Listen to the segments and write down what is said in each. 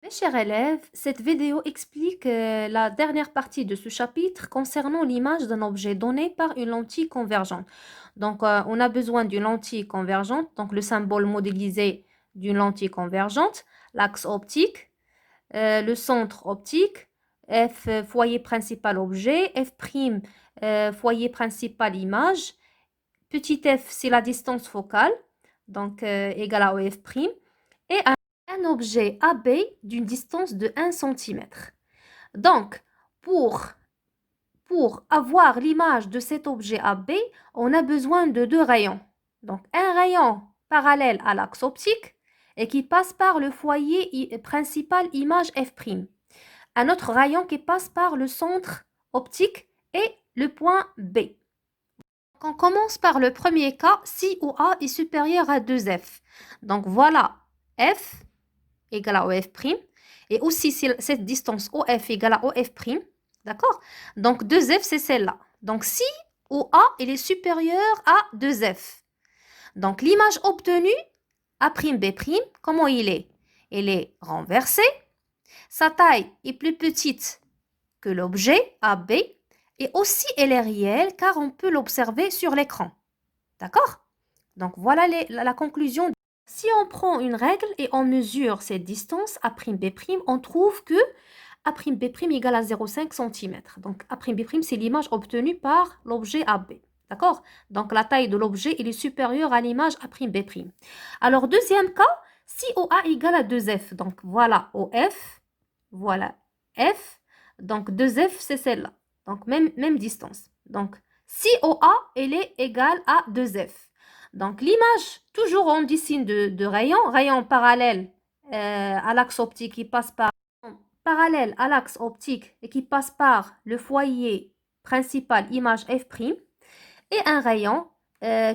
Mes chers élèves, cette vidéo explique la dernière partie de ce chapitre concernant l'image d'un objet donné par une lentille convergente. Donc, on a besoin d'une lentille convergente, donc le symbole modélisé d'une lentille convergente, l'axe optique, le centre optique, F foyer principal objet, F' foyer principal image, petit f c'est la distance focale, donc égale à OF', et un objet AB d'une distance de 1 cm. Donc, pour avoir l'image de cet objet AB, on a besoin de deux rayons. Donc, un rayon parallèle à l'axe optique et qui passe par le foyer principal image F'. Un autre rayon qui passe par le centre optique et le point B. On commence par le premier cas, si OA est supérieur à 2F. Donc, voilà F égale à OF', et aussi cette distance OF égale à OF', d'accord? Donc 2F, c'est celle-là. Donc si OA est supérieur à 2F, donc l'image obtenue, A'B', comment il est? Il est renversé, sa taille est plus petite que l'objet AB, et aussi elle est réelle car on peut l'observer sur l'écran. D'accord? Donc voilà la conclusion. Si on prend une règle et on mesure cette distance A'B', on trouve que A'B' égale à 0,5 cm. Donc A'B' c'est l'image obtenue par l'objet AB. D'accord? Donc la taille de l'objet est supérieure à l'image A'B'. Alors deuxième cas, si OA égale à 2F. Donc voilà OF, voilà F. Donc 2F c'est celle-là. Donc même distance. Donc si OA elle est égale à 2F. Donc l'image, toujours on dessine de rayon parallèle à l'axe optique qui passe par parallèle à l'axe optique et qui passe par le foyer principal image F', et un rayon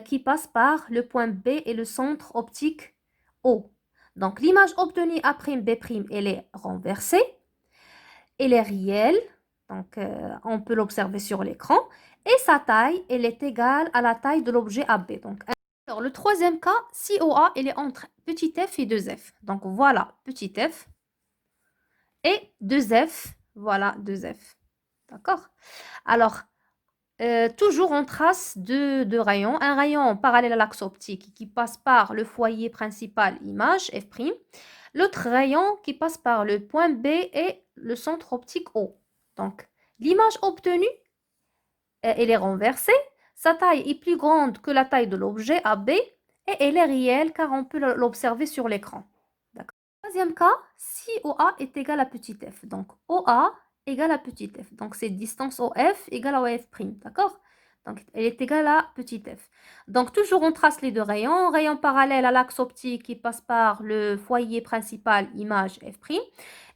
qui passe par le point B et le centre optique O. Donc l'image obtenue A'B', elle est renversée, elle est réelle, donc on peut l'observer sur l'écran, et sa taille, elle est égale à la taille de l'objet AB. Donc, alors, le troisième cas, si OA, elle est entre petit f et 2F. Donc voilà, petit f et 2F, voilà 2F. D'accord? Alors, toujours on trace deux rayons. Un rayon parallèle à l'axe optique qui passe par le foyer principal image F'. L'autre rayon qui passe par le point B et le centre optique O. Donc, l'image obtenue, elle est renversée. Sa taille est plus grande que la taille de l'objet AB et elle est réelle car on peut l'observer sur l'écran. D'accord. Troisième cas, si OA est égal à petit f. Donc, OA égale à petit f. Donc, c'est distance OF égale à OF'. D'accord? Donc, elle est égale à petit f. Donc, toujours on trace les deux rayons. Rayon parallèle à l'axe optique qui passe par le foyer principal image F'.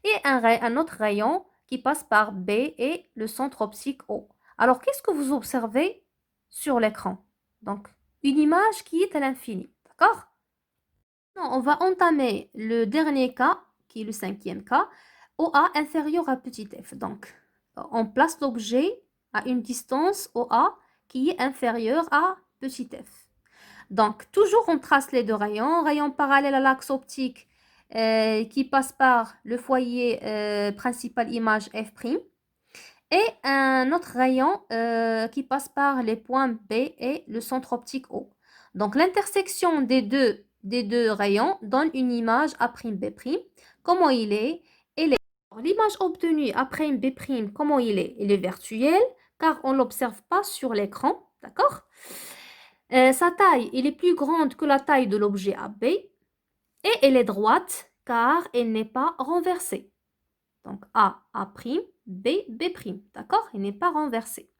Et un autre rayon qui passe par B et le centre optique O. Alors, qu'est-ce que vous observez sur l'écran? Donc, une image qui est à l'infini. D'accord? On va entamer le dernier cas, qui est le cinquième cas, OA inférieur à petit f. Donc, on place l'objet à une distance OA qui est inférieure à petit f. Donc, toujours on trace les deux rayons. Rayon parallèle à l'axe optique qui passe par le foyer principal image F'. Et un autre rayon qui passe par les points B et le centre optique O. Donc, l'intersection des deux rayons donne une image A'B'. Comment il est? L'image obtenue A'B', comment il est? Il est virtuel car on ne l'observe pas sur l'écran. D'accord? Sa taille, elle est plus grande que la taille de l'objet AB et elle est droite car elle n'est pas renversée. Donc A, A', B, B'. D'accord? Elle n'est pas renversée.